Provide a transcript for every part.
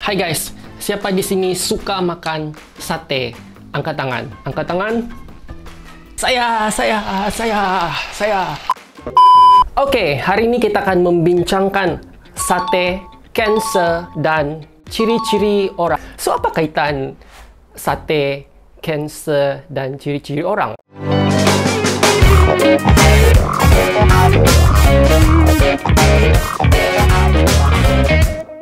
Hai guys, siapa di sini suka makan sate? Angkat tangan. Angkat tangan. Saya. Oke, hari ini kita akan membincangkan sate, kanser, dan ciri-ciri orang. So, apa kaitan sate, kanser, dan ciri-ciri orang?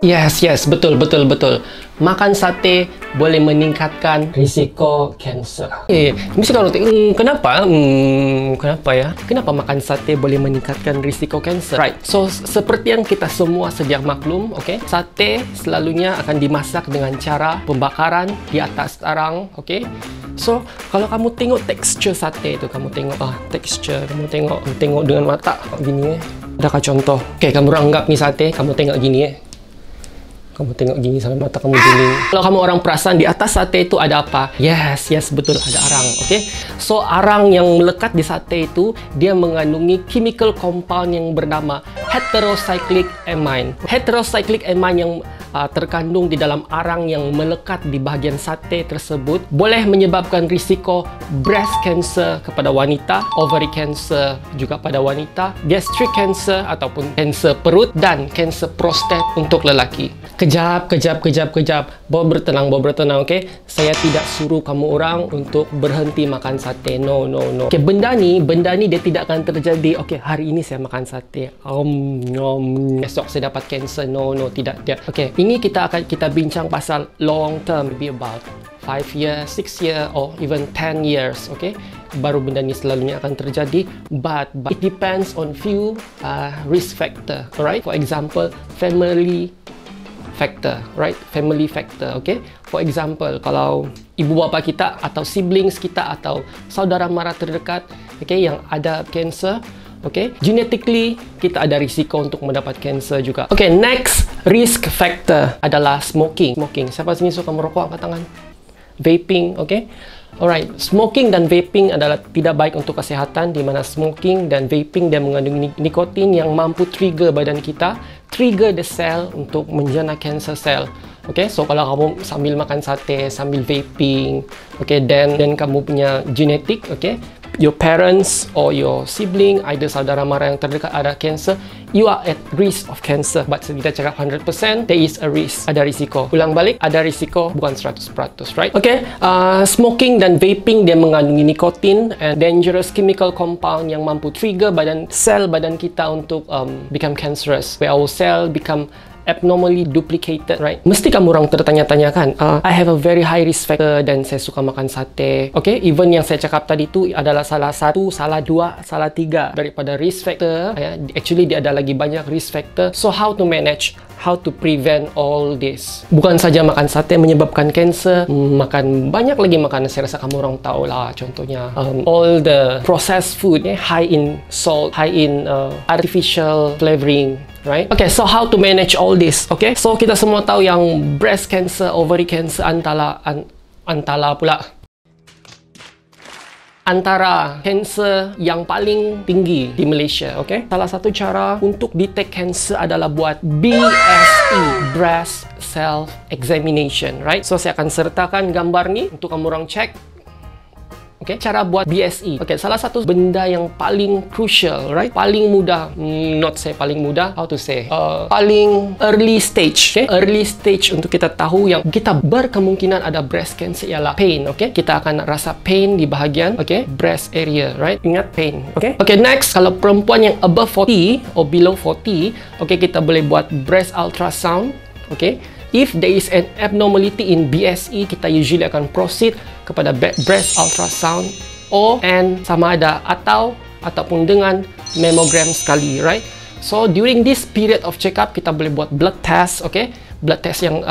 Yes, betul. Makan sate boleh meningkatkan risiko kanser. Mesti kalau kenapa? Kenapa ya? Kenapa makan sate boleh meningkatkan risiko kanser? Right. So, seperti yang kita semua sedia maklum, okay? Sate selalunya akan dimasak dengan cara pembakaran di atas arang, okay? So, kalau kamu tengok tekstur sate itu, kamu tengok tekstur, kamu tengok dengan mata gini Adakah contoh? Okay, kamu ranggap ni sate, kamu tengok gini Kamu tengok gini sampai mata kamu giling. Kalau kamu orang perasan, di atas sate itu ada apa? Yes, betul, ada arang. Okay? So, arang yang melekat di sate itu, dia mengandungi chemical compound yang bernama heterocyclic amine. Heterocyclic amine yang terkandung di dalam arang yang melekat di bahagian sate tersebut boleh menyebabkan risiko breast cancer kepada wanita, ovary cancer juga pada wanita, gastric cancer ataupun kanser perut, dan kanser prostat untuk lelaki. Kejap. Bawa bertenang, okay? Saya tidak suruh kamu orang untuk berhenti makan sate. No. Okay, benda ni dia tidak akan terjadi. Okay, hari ini saya makan sate. Esok saya dapat kanser. No, tidak. Okay, ini kita bincang pasal long term, maybe about 5 years, 6 years, or even 10 years, okay? Baru benda ni selalunya akan terjadi, but it depends on few risk factor, alright? For example, family factor, right? Family factor, okay? For example, kalau ibu bapa kita atau siblings kita atau saudara mara terdekat, okay, yang ada kanser, okay, genetically kita ada risiko untuk mendapat kanser juga. Okay, next risk factor adalah smoking. Siapa sini suka merokok? Angkat tangan. Vaping, okay? Alright, smoking dan vaping adalah tidak baik untuk kesihatan, di mana smoking dan vaping dia mengandung nikotin yang mampu trigger badan kita, trigger the cell untuk menjana cancer cell. Okay, so kalau kamu sambil makan sate, sambil vaping, okay, then kamu punya genetik, okay, your parents or your sibling, either saudara mara yang terdekat ada cancer, you are at risk of cancer. But kita cakap 100%, there is a risk, ada risiko. Ulang balik, ada risiko, bukan 100%, right? Okay, smoking dan vaping dia mengandungi nikotin and dangerous chemical compound yang mampu trigger sel badan kita untuk become cancerous, where our cell become abnormally duplicated, right? Mesti kamu orang tertanya-tanyakan, I have a very high risk factor dan saya suka makan sate. Okay, even yang saya cakap tadi tu adalah salah satu, salah dua, salah tiga daripada risk factor. Actually, dia ada lagi banyak risk factor. So, how to manage? How to prevent all this? Bukan saja makan sate menyebabkan kanser, makan banyak lagi makanan. Saya rasa kamu orang tahu lah, contohnya all the processed food, high in salt, high in artificial flavoring, right? Okay, so how to manage all this? Okay, so kita semua tahu yang breast cancer, ovary cancer antara kanser yang paling tinggi di Malaysia, okay? Salah satu cara untuk detect cancer adalah buat BSE, breast self examination, right? So, saya akan sertakan gambar ni untuk kamu orang cek. Okay, cara buat BSE. Okay, salah satu benda yang paling crucial, right? Paling mudah, not say paling mudah, how to say? Paling early stage. Okay, early stage untuk kita tahu yang kita berkemungkinan ada breast cancer ialah pain. Okay, kita akan rasa pain di bahagian, okay, breast area, right? Ingat pain. Okay. Okay, next, kalau perempuan yang above 40 or below 40, okay, kita boleh buat breast ultrasound. Okay. If there is an abnormality in BSE, kita usually akan proceed kepada breast ultrasound and sama ada ataupun dengan mammogram sekali, right? So during this period of check up, kita boleh buat blood test, okay? Blood test yang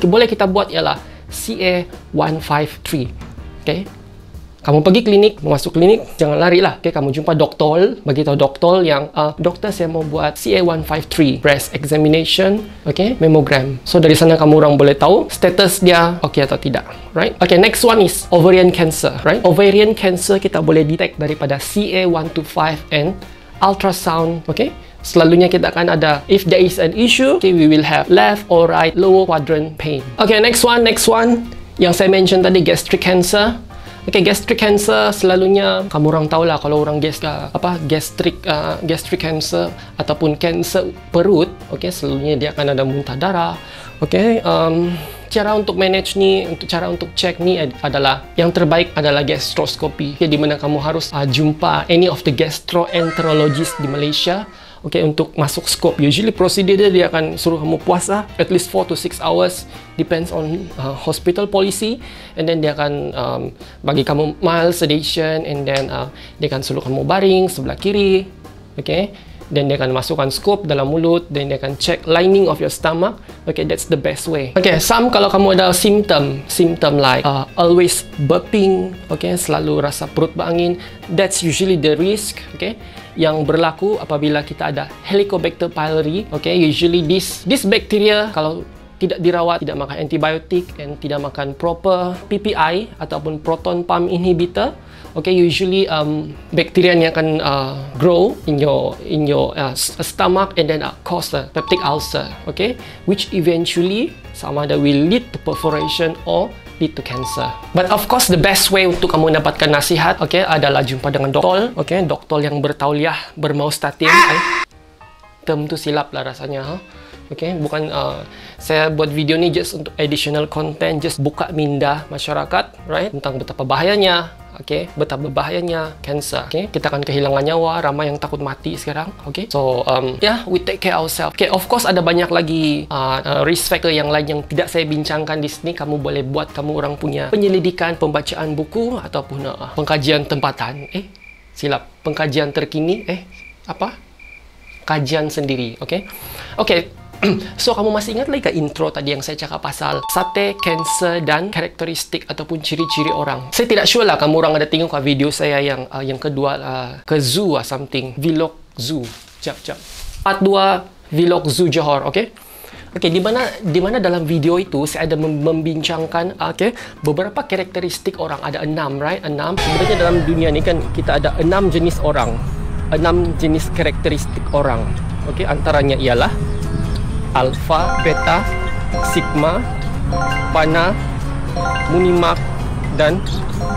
boleh kita buat ialah CA153, okay? Kamu pergi klinik, masuk klinik, jangan lari lah. Okay, kamu jumpa doktor, bagi tahu doktor yang doktor, saya mau buat CA153 breast examination, okay, mammogram. So dari sana kamu orang boleh tahu status dia okay atau tidak, right? Okay, next one is ovarian cancer, right? Ovarian cancer kita boleh detect daripada CA125 and ultrasound, okay? Selalunya kita akan ada, if there is an issue, okay, we will have left or right lower quadrant pain. Okay, next one. Yang saya mention tadi, gastric cancer. Okay, gastric cancer selalunya kamu orang tahu lah kalau orang gastric cancer ataupun cancer perut, okay, selalunya dia akan ada muntah darah. Okay, cara untuk manage ni, cara untuk cek ni adalah yang terbaik adalah gastroskopi. Okay, di mana kamu harus jumpa any of the gastroenterologist di Malaysia. Okay, untuk masuk scope. Usually prosedur dia akan suruh kamu puasa at least 4 to 6 hours, depends on hospital policy, and then dia akan bagi kamu mild sedation, and then dia akan suruh kamu baring sebelah kiri. Okay, then dia akan masukkan scope dalam mulut, then dia akan check lining of your stomach. Okay, that's the best way. Okay, kalau kamu ada symptom like always burping, okay, selalu rasa perut berangin, that's usually the risk, okay, yang berlaku apabila kita ada Helicobacter pylori. Okay, usually this bacteria kalau tidak dirawat, tidak makan antibiotik, and tidak makan proper PPI ataupun proton pump inhibitor, okay, usually bacteria yang akan grow in your stomach and then cause a peptic ulcer, okay, which eventually sama ada will lead to perforation or lead to cancer. But of course, the best way untuk kamu mendapatkan nasihat, okay, adalah jumpa dengan doktor, okay, doktor yang bertauliah bermaustatin. Term tu silap lah rasanya, huh? Okay, bukan saya buat video ni just untuk additional content, just buka minda masyarakat, right, tentang betapa bahayanya, okay, betapa bahayanya cancer. Okay, kita akan kehilangan nyawa, ramai yang takut mati sekarang. Okay, so yeah, we take care ourselves. Okay, of course ada banyak lagi risk factor yang lain yang tidak saya bincangkan di sini. Kamu boleh buat, kamu orang punya penyelidikan, pembacaan buku ataupun pengkajian tempatan. Silap, pengkajian terkini. Kajian sendiri. Okay. So, kamu masih ingat lagi ke intro tadi yang saya cakap pasal sate, cancer, dan karakteristik ataupun ciri-ciri orang? Saya tidak sure lah kamu orang ada tengok video saya yang kedua, ke zoo or something. Vlog Zoo. Jap. Part 2 Vlog Zoo Johor, okay? Okay, di mana dalam video itu saya ada membincangkan beberapa karakteristik orang. Ada 6, right? 6. Sebenarnya dalam dunia ni kan kita ada 6 jenis orang. 6 jenis karakteristik orang. Okay, antaranya ialah Alpha, Beta, Sigma, Bana, Munimak, dan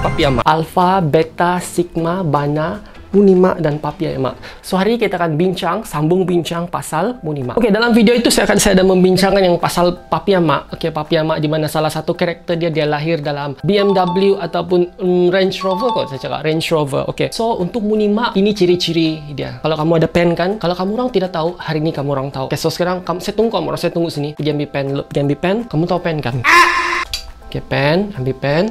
Papiamak. Alpha, Beta, Sigma, Bana, Munimak, dan Papiamak. So, hari ini kita akan sambung bincang pasal Munimak. Okey, dalam video itu saya ada membincangkan yang pasal Papiamak. Okey, Papiamak di mana salah satu karakter dia lahir dalam BMW ataupun Range Rover kot saya cakap, Range Rover. Okey. So, untuk Munimak ini ciri-ciri dia. Kalau kamu ada pen kan, kalau kamu orang tidak tahu, hari ini kamu orang tahu. Okey, so sekarang saya tunggu sini. Pergi ambil pen. Kamu tahu pen kan? Okey, ambil pen.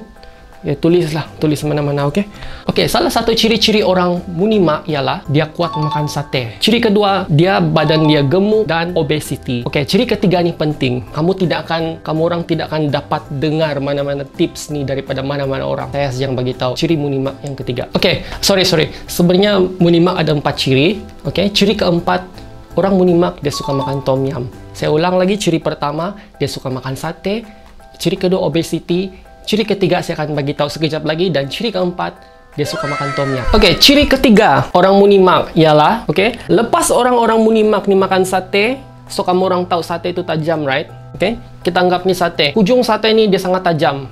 Ya, tulis mana-mana, okey? Okey, salah satu ciri-ciri orang Munimak ialah dia kuat makan sate. Ciri kedua, badan dia gemuk dan obesity. Okey, ciri ketiga ni penting. Kamu orang tidak akan dapat dengar mana-mana tips ni daripada mana-mana orang. Saya yang bagi tahu ciri Munimak yang ketiga. Okey, sorry. Sebenarnya Munimak ada 4 ciri. Okey, ciri keempat, orang Munimak dia suka makan tom yum. Saya ulang lagi, ciri pertama dia suka makan sate. Ciri kedua obesity. Ciri ketiga saya akan bagi tahu sekejap lagi, dan ciri keempat dia suka makan tom yum. Okey, ciri ketiga orang Munimak ialah, okey, lepas orang-orang Munimak ni makan sate, so kamu orang tahu sate itu tajam, right? Okey, kita anggap ni sate. Ujung sate ni dia sangat tajam.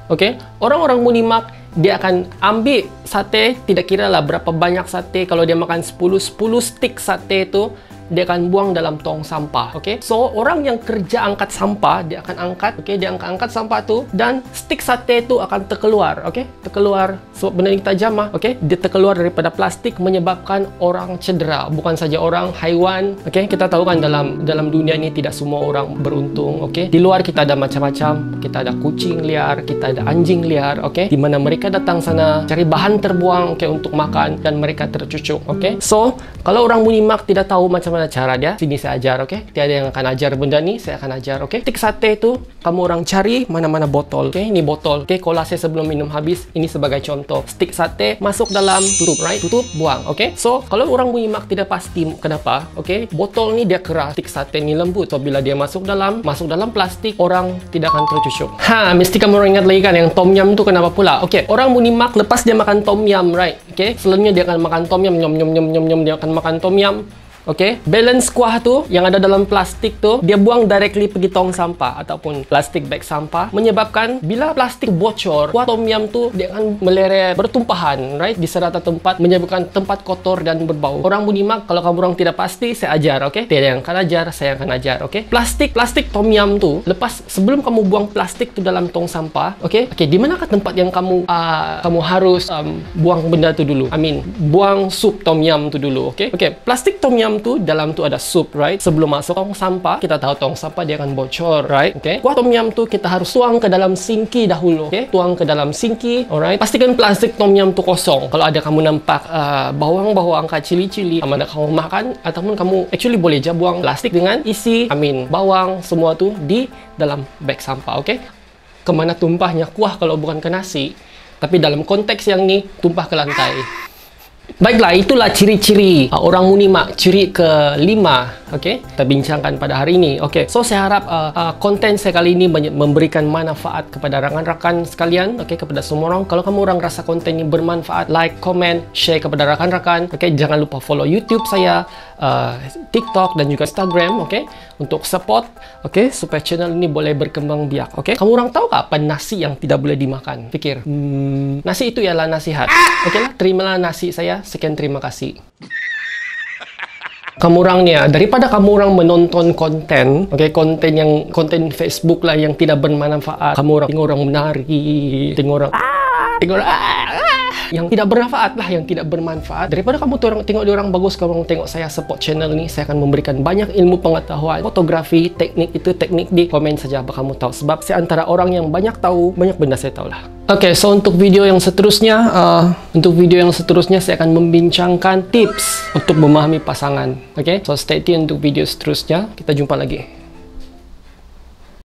Okey, orang-orang Munimak dia akan ambil sate, tidak kira lah berapa banyak sate. Kalau dia makan 10 stick sate itu, dia akan buang dalam tong sampah. Okay, so orang yang kerja angkat sampah, dia akan angkat, okay, dia angkat sampah tu, dan stick sate tu akan terkeluar. Okay, terkeluar sebab benda ni tajam lah. Okay, dia terkeluar daripada plastik, menyebabkan orang cedera. Bukan saja orang, haiwan. Okay, kita tahu kan dalam dunia ni tidak semua orang beruntung. Okay, di luar kita ada macam-macam. Kita ada kucing liar, kita ada anjing liar. Okay, di mana mereka datang sana cari bahan terbuang, okay, untuk makan, dan mereka tercucuk. Okay, so kalau orang Munimak tidak tahu macam macam mana cara dia. Sini saya ajar, oke? Tiada yang akan ajar benda ni, saya akan ajar, oke? Stik sate tu kamu orang cari mana-mana botol, oke? Ini botol, oke? Kolase sebelum minum habis, ini sebagai contoh. Stik sate masuk dalam, tutup, right? Tutup, buang, oke? So, kalau orang menyimak tidak pasti kenapa, oke? Botol ni dia keras, stik sate ni lembut. So, bila dia masuk dalam plastik, orang tidak akan tercucuk. Mesti kamu orang ingat lagi kan yang tom yum tu kenapa pula? Oke, orang menyimak lepas dia makan tom yum, right? Oke? Selanjutnya dia akan makan tom yum, nyom, dia akan makan tom yum. Oke, balance kuah tu yang ada dalam plastik tu dia buang directly pergi tong sampah ataupun plastik bag sampah, menyebabkan bila plastik bocor, kuah tom yum tu dia akan meleret bertumpahan, right, di serata tempat, menyebabkan tempat kotor dan berbau. Orang menyimak, kalau kamu orang tidak pasti saya ajar, oke? Tiada yang akan ajar, saya akan ajar, oke? Plastik tom yum tu lepas sebelum kamu buang plastik tu dalam tong sampah, oke? Di manakah tempat yang kamu harus buang benda tu dulu? Buang sup tom yum tu dulu, oke? Plastik tom yum tu dalam tu ada sup, right? Sebelum masuk tong sampah, kita tahu tong sampah dia akan bocor, right? Kuah tom yum tu kita harus tuang ke dalam sinki dahulu, tuang ke dalam sinki, alright? Pastikan plastik tom yum tu kosong. Kalau ada kamu nampak bawang cili-cili, mana kamu makan, ataupun kamu actually boleh je buang plastik dengan isi bawang semua tu di dalam bag sampah, oke? Kemana tumpahnya kuah kalau bukan ke nasi? Tapi dalam konteks yang ni, tumpah ke lantai. Baiklah, itulah ciri-ciri orang munimak. Ciri ke-5, kita bincangkan pada hari ini. So saya harap konten saya kali ini memberikan manfaat kepada rakan-rakan sekalian, kepada semua orang. Kalau kamu orang rasa konten ini bermanfaat, like, comment, share kepada rakan-rakan. Jangan lupa follow YouTube saya, TikTok dan juga Instagram, untuk support, supaya channel ini boleh berkembang biak. Kamu orang tahu tak apa nasi yang tidak boleh dimakan? Fikir, nasi itu ialah nasihat. Lah, terimalah nasi saya. Sekian, terima kasih. Kamu orang ni, daripada kamu orang menonton konten, konten Facebook lah yang tidak bermanfaat, kamu orang tengok orang menari, tengok orang yang tidak bermanfaat lah, yang tidak bermanfaat. Daripada kamu tengok dia orang bagus, kamu tengok saya support channel ni, saya akan memberikan banyak ilmu pengetahuan, fotografi, teknik di komen saja apa kamu tahu. Sebab saya antara orang yang banyak tahu, banyak benda saya tahu lah. So untuk video yang seterusnya, saya akan membincangkan tips untuk memahami pasangan. So stay tune untuk video seterusnya. Kita jumpa lagi.